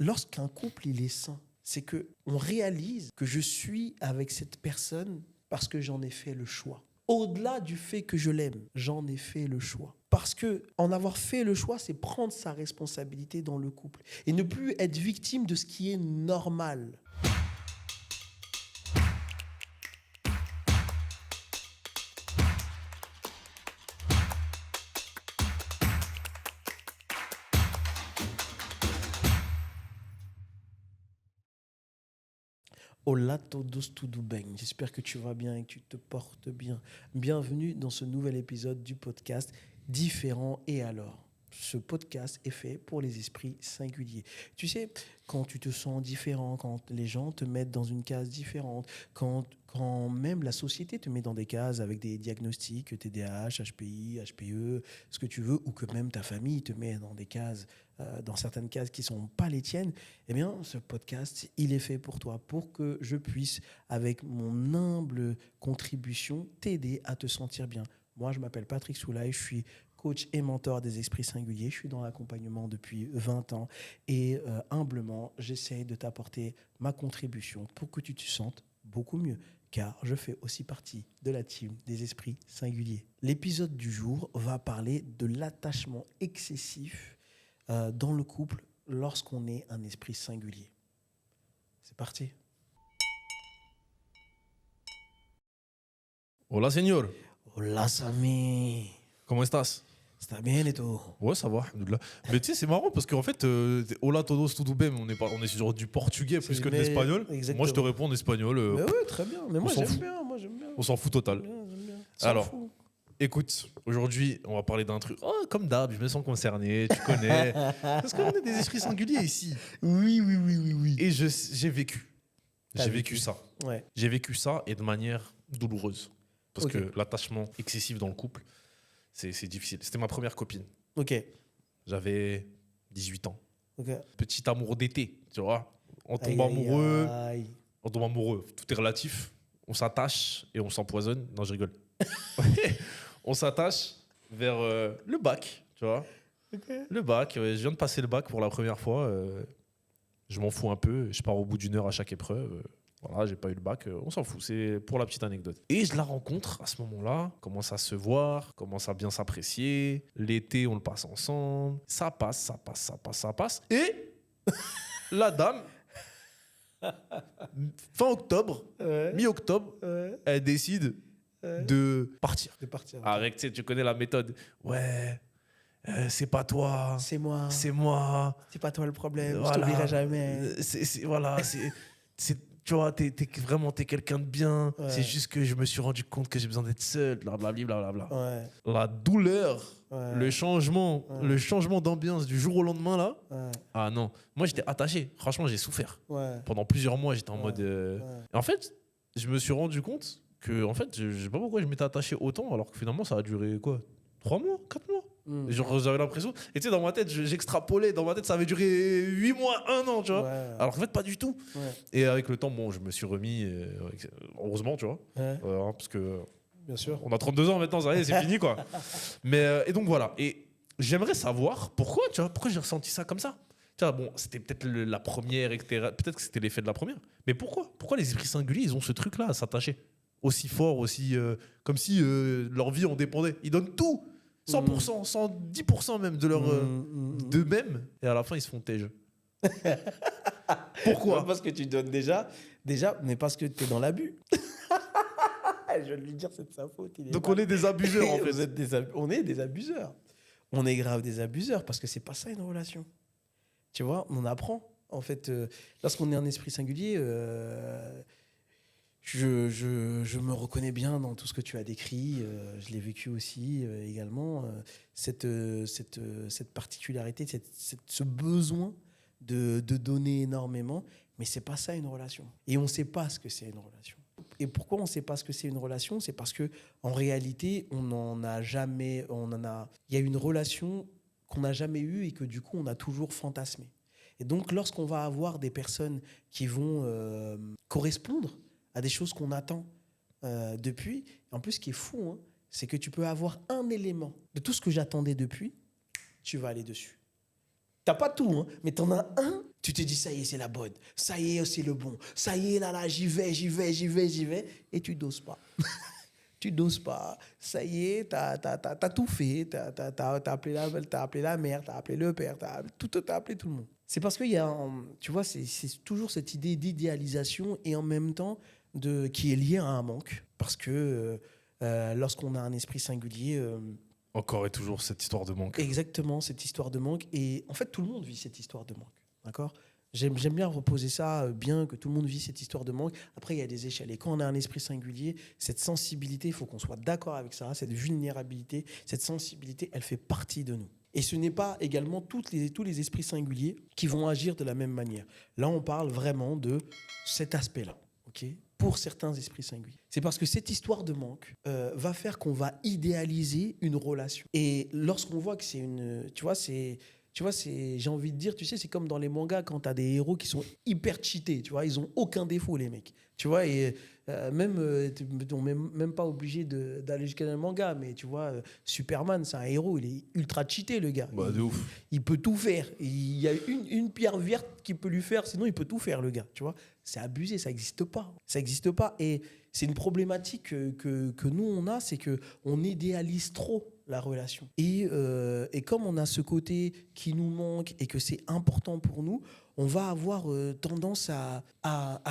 lorsqu'un couple il est sain, c'est qu'on réalise que je suis avec cette personne parce que j'en ai fait le choix. Au-delà du fait que je l'aime, j'en ai fait le choix. Parce que en avoir fait le choix, c'est prendre sa responsabilité dans le couple et ne plus être victime de ce qui est normal. Hola todos tudo bem. J'espère que tu vas bien et que tu te portes bien. Bienvenue dans ce nouvel épisode du podcast Différent et alors. Ce podcast est fait pour les esprits singuliers. Tu sais, quand tu te sens différent, quand les gens te mettent dans une case différente, quand même la société te met dans des cases avec des diagnostics, TDAH, HPI, HPE, ce que tu veux, ou que même ta famille te met dans des cases, dans certaines cases qui ne sont pas les tiennes, eh bien, ce podcast, il est fait pour toi, pour que je puisse, avec mon humble contribution, t'aider à te sentir bien. Moi, je m'appelle Patrick Soulaye, je suis coach et mentor des esprits singuliers. Je suis dans l'accompagnement depuis 20 ans et humblement, j'essaie de t'apporter ma contribution pour que tu te sentes beaucoup mieux, car je fais aussi partie de la team des esprits singuliers. L'épisode du jour va parler de l'attachement excessif dans le couple lorsqu'on est un esprit singulier. C'est parti. Hola, señor. Hola, Sami. ¿Cómo estás? Está bien et tout? Ouais, ça va, alhamdoulilah. Mais tu sais, c'est marrant parce qu'en fait, hola todos, tudo bem, on est sur du portugais plus que de l'espagnol. Moi, je te réponds en espagnol. Mais oui, très bien. Mais moi, s'en j'aime fout. bien. On s'en fout total. J'aime bien. Alors, écoute, aujourd'hui, on va parler d'un truc. Oh, comme d'hab, je me sens concerné, tu connais. Parce qu'on est des esprits singuliers ici. Oui. Et j'ai vécu. T'as J'ai vécu. vécu ça. Ouais. J'ai vécu ça et de manière douloureuse. Parce Ok. que l'attachement excessif dans le couple, c'est difficile. C'était ma première copine. Ok. J'avais 18 ans. Ok. Petit amour d'été, tu vois. On tombe Aïe, amoureux. aïe. On tombe amoureux. Tout est relatif. On s'attache et on s'empoisonne. Non, je rigole. On s'attache vers le bac, tu vois. Ok. Le bac. Je viens de passer le bac pour la première fois. Je m'en fous un peu. Je pars au bout d'une heure à chaque épreuve. Voilà, j'ai pas eu le bac, on s'en fout, c'est pour la petite anecdote. Et je la rencontre à ce moment-là, commence à se voir, commence à bien s'apprécier. L'été, on le passe ensemble. Ça passe. Et la dame, fin octobre, Ouais. mi-octobre, Ouais. elle décide de partir. De partir. Avec, tu connais la méthode. Ouais, c'est pas toi, C'est moi. c'est moi. C'est pas toi le problème. Voilà. Je t'oublierai jamais. Tu vois, t'es quelqu'un de bien. Ouais. C'est juste que je me suis rendu compte que j'ai besoin d'être seul. Blablabla. Ouais. La douleur, Ouais. le changement d'ambiance du jour au lendemain là. Ouais. Ah non, moi j'étais attaché. Franchement, j'ai souffert. Ouais. Pendant plusieurs mois, j'étais en Ouais. mode. Ouais. Et en fait, je me suis rendu compte que en fait, je sais pas pourquoi je m'étais attaché autant, alors que finalement, ça a duré quoi, 3 mois, 4 mois. Genre, j'avais l'impression. Et tu sais, dans ma tête, j'extrapolais. Dans ma tête, ça avait duré 8 mois, 1 an, tu vois. Ouais. Alors qu'en fait, pas du tout. Ouais. Et avec le temps, bon, je me suis remis. Heureusement, tu vois. Ouais. Parce que Bien sûr. on a 32 ans maintenant, ça y est, c'est fini, quoi. Mais, et donc, voilà. Et j'aimerais savoir pourquoi, tu vois, pourquoi j'ai ressenti ça comme ça. Tu vois, bon, c'était peut-être la première, etc. Peut-être que c'était l'effet de la première. Mais pourquoi les esprits singuliers, ils ont ce truc-là à s'attacher aussi fort, aussi. Comme si leur vie en dépendait. Ils donnent tout. 100%, 110% même de leur d'eux-mêmes, et à la fin ils se font têche. Pourquoi? Pas parce que tu donnes déjà, mais parce que tu es dans l'abus. Je vais lui dire, c'est de sa faute. Donc on est des abuseurs en fait. On est des abuseurs. On est grave des abuseurs parce que c'est pas ça une relation. Tu vois, on apprend. En fait, lorsqu'on est un esprit singulier, je me reconnais bien dans tout ce que tu as décrit. Je l'ai vécu aussi également. Cette particularité, ce besoin de donner énormément. Mais c'est pas ça une relation. Et on ne sait pas ce que c'est une relation. Et pourquoi on ne sait pas ce que c'est une relation? C'est parce que en réalité, il y a une relation qu'on n'a jamais eue et que du coup, on a toujours fantasmé. Et donc, lorsqu'on va avoir des personnes qui vont correspondre à des choses qu'on attend depuis. En plus, ce qui est fou, hein, c'est que tu peux avoir un élément de tout ce que j'attendais depuis, tu vas aller dessus. T'as pas tout, hein, mais t'en as un, Tu te dis, ça y est, c'est la bonne. Ça y est, c'est le bon. Ça y est, là, j'y vais. Et tu doses pas. Tu doses pas. Ça y est, t'as tout fait. T'as appelé la mère, t'as appelé le père, t'as appelé tout le monde. C'est parce qu'il y a, tu vois, c'est toujours cette idée d'idéalisation et en même temps qui est liée à un manque. Parce que lorsqu'on a un esprit singulier... Encore et toujours cette histoire de manque. Exactement, cette histoire de manque. Et en fait, tout le monde vit cette histoire de manque. D'accord ? J'aime bien reposer ça bien, que tout le monde vit cette histoire de manque. Après, il y a des échelles. Et quand on a un esprit singulier, cette sensibilité, il faut qu'on soit d'accord avec ça, cette vulnérabilité, cette sensibilité, elle fait partie de nous. Et ce n'est pas également tous les esprits singuliers qui vont agir de la même manière. Là, on parle vraiment de cet aspect-là. Okay, pour certains esprits singuliers. C'est parce que cette histoire de manque va faire qu'on va idéaliser une relation. Et lorsqu'on voit que c'est une... Tu vois, j'ai envie de dire, tu sais, c'est comme dans les mangas quand tu as des héros qui sont hyper cheatés, tu vois, ils ont aucun défaut, les mecs. Tu vois, et même pas obligé d'aller jusqu'à un manga, mais tu vois, Superman, c'est un héros, il est ultra cheaté, le gars. Bah, de ouf. Il peut tout faire. Il y a une pierre verte qui peut lui faire, sinon il peut tout faire, le gars, tu vois. C'est abusé, ça n'existe pas. Ça n'existe pas. Et c'est une problématique que nous, on a, c'est qu'on idéalise trop la relation. Et comme on a ce côté qui nous manque et que c'est important pour nous, on va avoir tendance à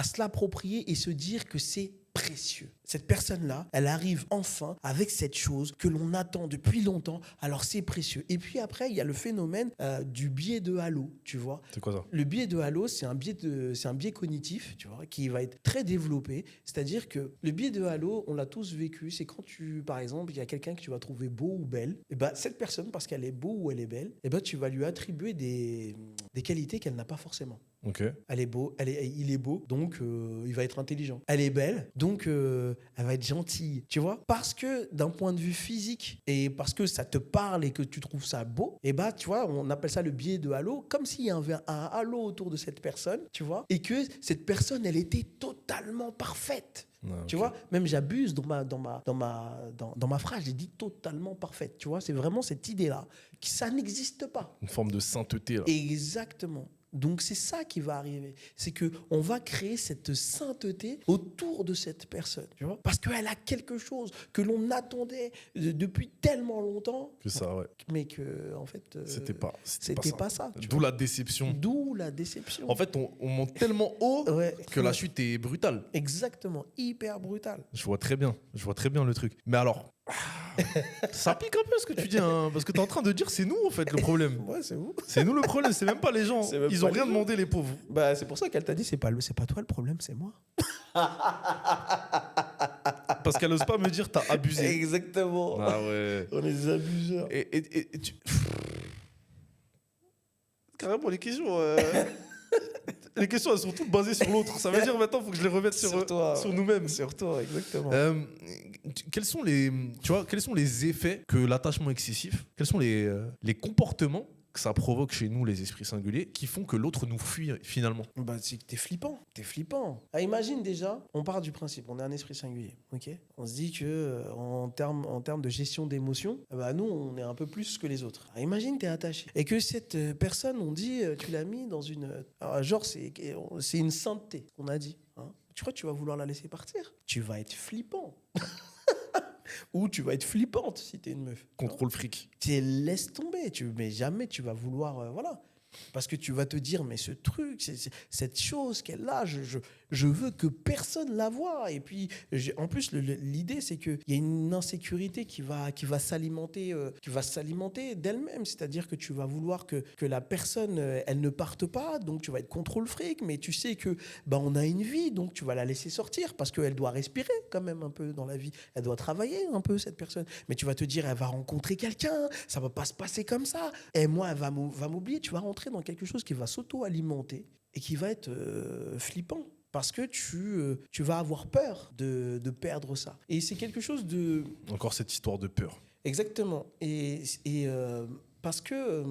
se l'approprier et se dire que c'est précieux. Cette personne-là, elle arrive enfin avec cette chose que l'on attend depuis longtemps, alors c'est précieux. Et puis après, il y a le phénomène du biais de halo, tu vois. C'est quoi ça ? Le biais de halo, c'est un biais cognitif, tu vois, qui va être très développé. C'est-à-dire que le biais de halo, on l'a tous vécu, c'est quand par exemple, il y a quelqu'un que tu vas trouver beau ou belle, et ben, cette personne, parce qu'elle est beau ou elle est belle, et ben, tu vas lui attribuer des qualités qu'elle n'a pas forcément. Ok. Il est beau, donc il va être intelligent. Elle est belle, donc elle va être gentille, tu vois. Parce que d'un point de vue physique et parce que ça te parle et que tu trouves ça beau, et bah tu vois, on appelle ça le biais de halo, comme s'il y avait un halo autour de cette personne, tu vois, et que cette personne, elle était totalement parfaite. Ah, okay. Tu vois, même j'abuse dans ma phrase, j'ai dit totalement parfaite. Tu vois, c'est vraiment cette idée-là, que ça n'existe pas. Une forme de sainteté, là. Exactement. Donc c'est ça qui va arriver, c'est que on va créer cette sainteté autour de cette personne, tu vois, parce qu'elle a quelque chose que l'on attendait depuis tellement longtemps, que ça, ouais. mais que en fait c'était pas ça. tu D'où vois. la déception. D'où la déception. En fait, on monte tellement haut Ouais. que la chute est brutale. Exactement, hyper brutale. Je vois très bien le truc. Mais alors, ça pique un peu ce que tu dis, hein, parce que tu es en train de dire c'est nous en fait le problème. Ouais, c'est vous. C'est nous le problème, c'est même pas les gens. Ils ont rien demandé, les pauvres. Bah, c'est pour ça qu'elle t'a dit c'est pas toi le problème, c'est moi. Parce qu'elle ose pas me dire t'as abusé. Exactement. Ah ouais. On est des abuseurs. Et carrément les questions. Les questions, elles sont toutes basées sur l'autre. Ça veut dire maintenant, il faut que je les remette sur toi, sur nous-mêmes. Sur toi, exactement. Quels sont les effets que l'attachement excessif, quels sont les comportements que ça provoque chez nous, les esprits singuliers, qui font que l'autre nous fuit finalement? Bah, c'est que t'es flippant. Ah, imagine déjà, on part du principe, on est un esprit singulier, ok? On se dit que en termes de gestion d'émotions, bah, nous, on est un peu plus que les autres. Ah, imagine, t'es attaché. Et que cette personne, on dit, tu l'as mis dans une... genre, c'est une sainteté, qu'on a dit. Hein. Tu crois que tu vas vouloir la laisser partir? Tu vas être flippant. Ou tu vas être flippante si t'es une meuf. Contrôle fric. Tu laisses tomber, mais jamais tu vas vouloir... voilà. Parce que tu vas te dire, mais ce truc, cette chose qu'elle a, je veux que personne la voie. Et puis, en plus, l'idée, c'est qu'il y a une insécurité qui va s'alimenter d'elle-même. C'est-à-dire que tu vas vouloir que la personne, elle ne parte pas. Donc, tu vas être contrôle fric. Mais tu sais que on a une vie, donc tu vas la laisser sortir parce qu'elle doit respirer quand même un peu dans la vie. Elle doit travailler un peu, cette personne. Mais tu vas te dire, elle va rencontrer quelqu'un. Ça ne va pas se passer comme ça. Et moi, elle va m'oublier. Tu vas rentrer dans quelque chose qui va s'auto-alimenter et qui va être flippant parce que tu vas avoir peur de perdre ça. Et c'est quelque chose de... Encore cette histoire de peur. Exactement. Et parce que...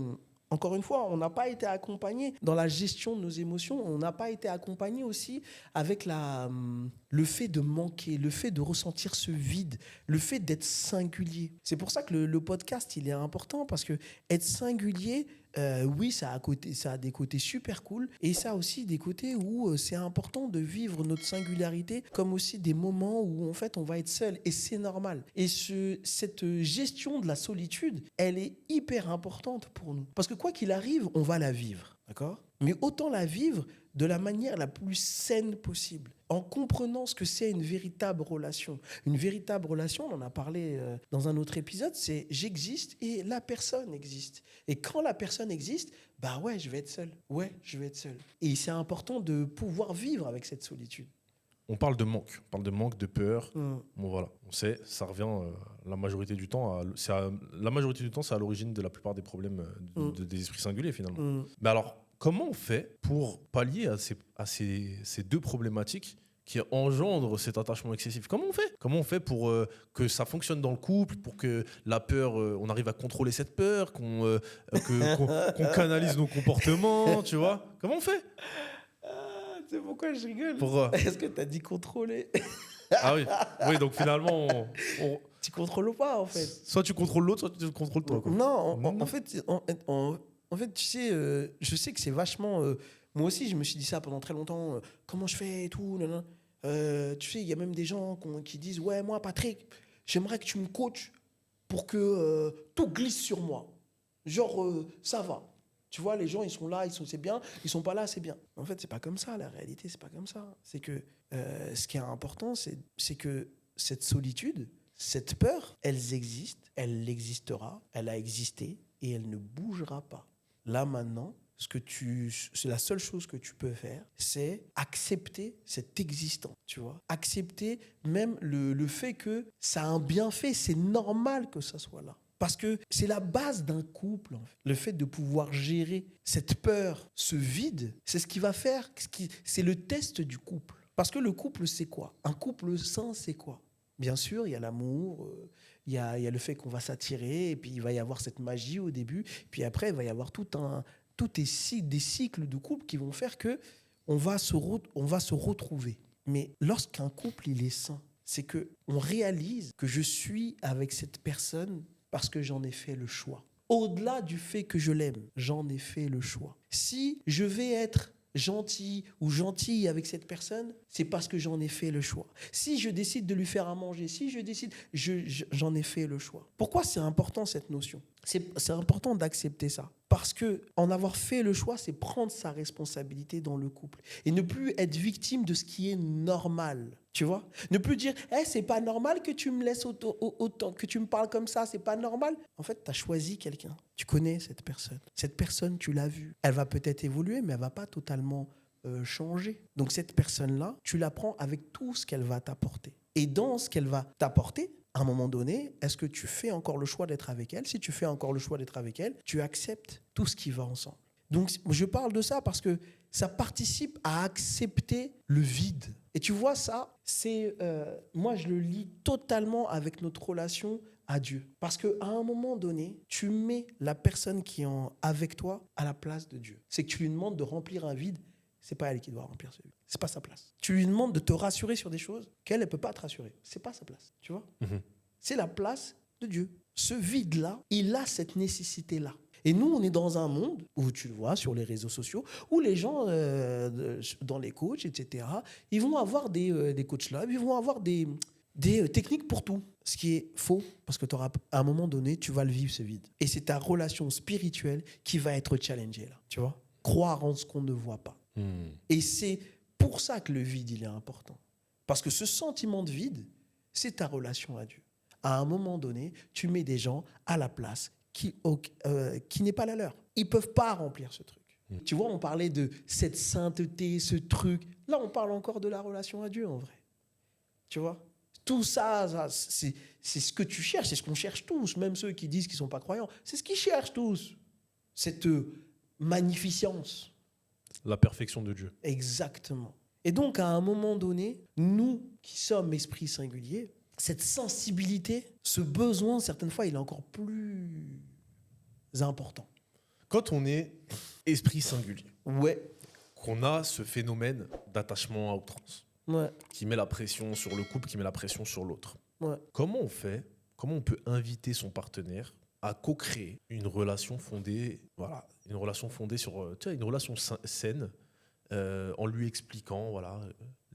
encore une fois, on n'a pas été accompagné dans la gestion de nos émotions. On n'a pas été accompagné aussi avec le fait de manquer, le fait de ressentir ce vide, le fait d'être singulier. C'est pour ça que le podcast, il est important parce que être singulier, oui, ça a des côtés super cool et ça a aussi des côtés où c'est important de vivre notre singularité comme aussi des moments où en fait on va être seul et c'est normal. Et cette gestion de la solitude, elle est hyper importante pour nous. Parce que quoi qu'il arrive, on va la vivre, d'accord ? Mais autant la vivre de la manière la plus saine possible, en comprenant ce que c'est une véritable relation. Une véritable relation, on en a parlé dans un autre épisode, c'est j'existe et la personne existe. Et quand la personne existe, bah ouais, je vais être seul. Ouais, je vais être seul. Et c'est important de pouvoir vivre avec cette solitude. On parle de manque, de peur. Bon, voilà, on sait, ça revient la majorité du temps. C'est à l'origine de la plupart des problèmes des esprits singuliers, finalement. Mais alors, comment on fait pour pallier à ces deux problématiques qui engendrent cet attachement excessif? Comment on fait? Comment on fait pour que ça fonctionne dans le couple, pour que la peur, on arrive à contrôler cette peur, qu'on canalise nos comportements, tu vois? Comment on fait? C'est pourquoi je rigole. Pourquoi? Est-ce que tu as dit contrôler? Ah oui. Oui, donc finalement, Tu contrôles pas, en fait. soit tu contrôles l'autre, soit tu contrôles toi, quoi. Non, en fait, tu sais, je sais que c'est vachement... moi aussi, je me suis dit ça pendant très longtemps. Comment je fais et tout, nanana. Tu sais, il y a même des gens qui disent « Ouais, moi, Patrick, j'aimerais que tu me coaches pour que tout glisse sur moi. Genre, ça va. » Tu vois, les gens, ils sont là, c'est bien. Ils sont pas là, c'est bien. En fait, c'est pas comme ça. La réalité, c'est pas comme ça. C'est que ce qui est important, c'est que cette solitude, cette peur, elle existe, elle existera, elle a existé et elle ne bougera pas. Là, maintenant, c'est la seule chose que tu peux faire, c'est accepter cette existence, tu vois. Accepter même le fait que ça a un bienfait. C'est normal que ça soit là. Parce que c'est la base d'un couple, en fait. Le fait de pouvoir gérer cette peur, ce vide, c'est ce qui va faire, c'est le test du couple. Parce que le couple, c'est quoi? Un couple sain, c'est quoi? Bien sûr, il y a l'amour, il y a le fait qu'on va s'attirer, et puis il va y avoir cette magie au début, puis après, il va y avoir des cycles de couple qui vont faire que on va se retrouver. Mais lorsqu'un couple, il est sain, c'est qu'on réalise que je suis avec cette personne parce que j'en ai fait le choix. Au-delà du fait que je l'aime, j'en ai fait le choix. Si je vais être gentil ou gentille avec cette personne, c'est parce que j'en ai fait le choix. Si je décide de lui faire à manger, j'en ai fait le choix. Pourquoi c'est important cette notion ? C'est important d'accepter ça. Parce que en avoir fait le choix, c'est prendre sa responsabilité dans le couple. Et ne plus être victime de ce qui est normal. Tu vois ? Ne plus dire « c'est pas normal que tu me laisses autant, que tu me parles comme ça, c'est pas normal. » En fait, tu as choisi quelqu'un. Tu connais cette personne. Cette personne, tu l'as vue. Elle va peut-être évoluer, mais elle va pas totalement changer. Donc cette personne-là, tu la prends avec tout ce qu'elle va t'apporter. Et dans ce qu'elle va t'apporter, à un moment donné, est-ce que tu fais encore le choix d'être avec elle ? Si tu fais encore le choix d'être avec elle, tu acceptes tout ce qui va ensemble. Donc, je parle de ça parce que ça participe à accepter le vide. Et tu vois, ça, moi, je le lis totalement avec notre relation à Dieu. Parce qu'à un moment donné, tu mets la personne qui est avec toi à la place de Dieu. C'est que tu lui demandes de remplir un vide. C'est pas elle qui doit remplir ce vide. C'est pas sa place. Tu lui demandes de te rassurer sur des choses qu'elle ne peut pas te rassurer. C'est pas sa place, tu vois. C'est la place de Dieu. Ce vide-là, il a cette nécessité-là. Et nous, on est dans un monde où, tu le vois sur les réseaux sociaux, où les gens, dans les coachs, etc., ils vont avoir des coachs là, ils vont avoir des techniques pour tout. Ce qui est faux, parce que à un moment donné, tu vas le vivre, ce vide. Et c'est ta relation spirituelle qui va être challengée, là, tu vois. Croire en ce qu'on ne voit pas. Et c'est pour ça que le vide, il est important. Parce que ce sentiment de vide, c'est ta relation à Dieu. À un moment donné, tu mets des gens à la place qui n'est pas la leur. Ils ne peuvent pas remplir ce truc. Tu vois, on parlait de cette sainteté, ce truc. Là, on parle encore de la relation à Dieu, en vrai. Tu vois ? Tout ça, c'est ce que tu cherches, c'est ce qu'on cherche tous, même ceux qui disent qu'ils ne sont pas croyants. C'est ce qu'ils cherchent tous. Cette magnificence. La perfection de Dieu. Exactement. Et donc, à un moment donné, nous qui sommes esprits singuliers, cette sensibilité, ce besoin, certaines fois, il est encore plus important. Quand on est esprit singulier, ouais, qu'on a ce phénomène d'attachement à outrance, ouais, qui met la pression sur le couple, qui met la pression sur l'autre, ouais. comment on fait, comment on peut inviter son partenaire à co-créer une relation fondée, voilà, une relation fondée sur, une relation saine, en lui expliquant, voilà,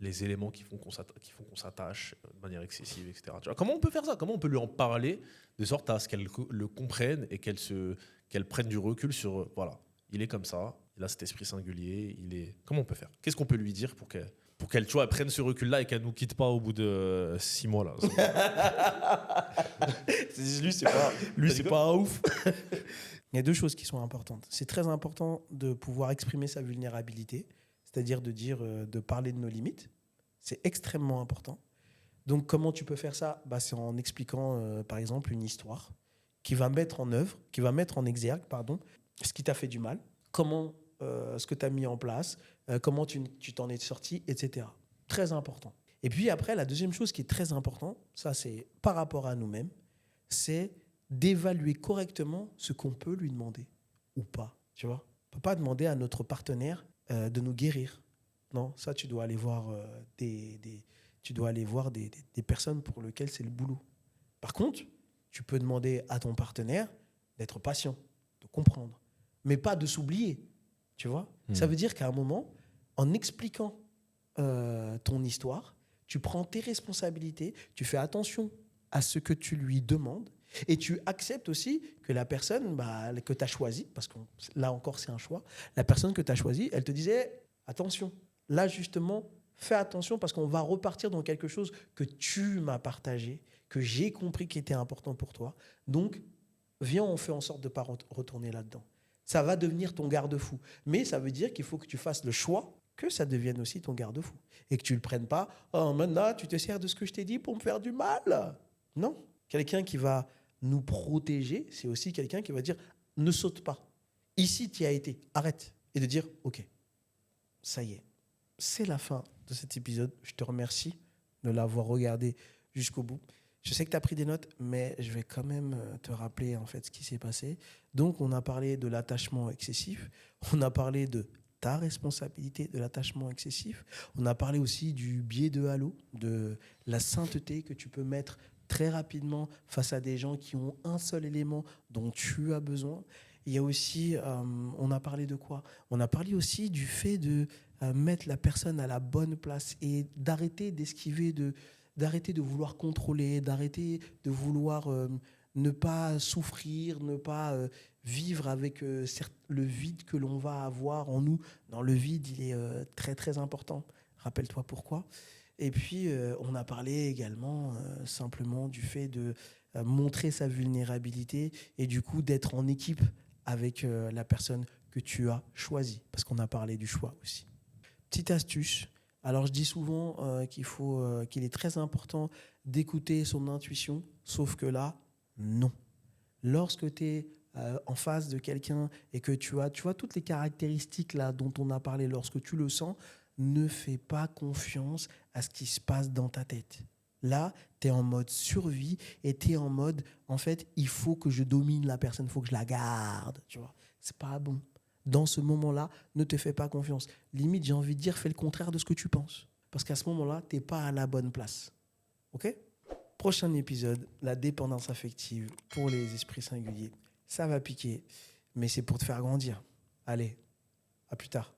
les éléments qui font qu'on s'attache de manière excessive, etc. Tu vois, comment on peut faire ça? Comment on peut lui en parler de sorte à ce qu'elle le comprenne et qu'elle prenne du recul sur, voilà, il est comme ça, il a cet esprit singulier, il est. Comment on peut faire? Qu'est-ce qu'on peut lui dire pour qu'elle, tu vois, elle prenne ce recul-là et qu'elle nous quitte pas au bout de 6 mois là. Lui, c'est pas un ouf. Il y a deux choses qui sont importantes. C'est très important de pouvoir exprimer sa vulnérabilité, c'est-à-dire de dire, de parler de nos limites. C'est extrêmement important. Donc, comment tu peux faire ça? C'est en expliquant, par exemple, une histoire qui va mettre en exergue, ce qui t'a fait du mal, comment, ce que tu as mis en place, comment tu t'en es sorti, etc. Très important. Et puis après, la deuxième chose qui est très importante, ça c'est par rapport à nous-mêmes, c'est d'évaluer correctement ce qu'on peut lui demander ou pas. Tu vois, on ne peut pas demander à notre partenaire de nous guérir. Non, ça tu dois aller voir des personnes pour lesquelles c'est le boulot. Par contre, tu peux demander à ton partenaire d'être patient, de comprendre, mais pas de s'oublier. Tu vois, Ça veut dire qu'à un moment, en expliquant ton histoire, tu prends tes responsabilités, tu fais attention à ce que tu lui demandes et tu acceptes aussi que la personne que tu as choisie, parce que là encore c'est un choix, la personne que tu as choisie, elle te disait attention, là justement, fais attention parce qu'on va repartir dans quelque chose que tu m'as partagé, que j'ai compris qui était important pour toi. Donc, viens, on fait en sorte de ne pas retourner là-dedans. Ça va devenir ton garde-fou. Mais ça veut dire qu'il faut que tu fasses le choix que ça devienne aussi ton garde-fou. Et que tu ne le prennes pas, oh, maintenant, tu te sers de ce que je t'ai dit pour me faire du mal. Non. Quelqu'un qui va nous protéger, c'est aussi quelqu'un qui va dire, ne saute pas. Ici, tu y as été, arrête. Et de dire, ok, ça y est. C'est la fin de cet épisode. Je te remercie de l'avoir regardé jusqu'au bout. Je sais que tu as pris des notes, mais je vais quand même te rappeler en fait ce qui s'est passé. Donc, on a parlé de l'attachement excessif. On a parlé de ta responsabilité de l'attachement excessif. On a parlé aussi du biais de halo, de la sainteté que tu peux mettre très rapidement face à des gens qui ont un seul élément dont tu as besoin. Il y a aussi, on a parlé de quoi? On a parlé aussi du fait de mettre la personne à la bonne place et d'arrêter d'esquiver, d'arrêter de vouloir contrôler, d'arrêter de vouloir ne pas souffrir, ne pas vivre avec le vide que l'on va avoir en nous. Dans le vide, il est très très important. Rappelle-toi pourquoi. Et puis, on a parlé également simplement du fait de montrer sa vulnérabilité et du coup d'être en équipe avec la personne que tu as choisie. Parce qu'on a parlé du choix aussi. Petite astuce. Alors, je dis souvent qu'il est très important d'écouter son intuition, sauf que là, non. Lorsque tu es en face de quelqu'un et que tu vois toutes les caractéristiques là, dont on a parlé, lorsque tu le sens, ne fais pas confiance à ce qui se passe dans ta tête. Là, tu es en mode survie et tu es en mode, en fait, il faut que je domine la personne, il faut que je la garde. Tu vois, c'est pas bon. Dans ce moment-là, ne te fais pas confiance. Limite, j'ai envie de dire, fais le contraire de ce que tu penses. Parce qu'à ce moment-là, tu n'es pas à la bonne place. OK ? Prochain épisode, la dépendance affective pour les esprits singuliers. Ça va piquer, mais c'est pour te faire grandir. Allez, à plus tard.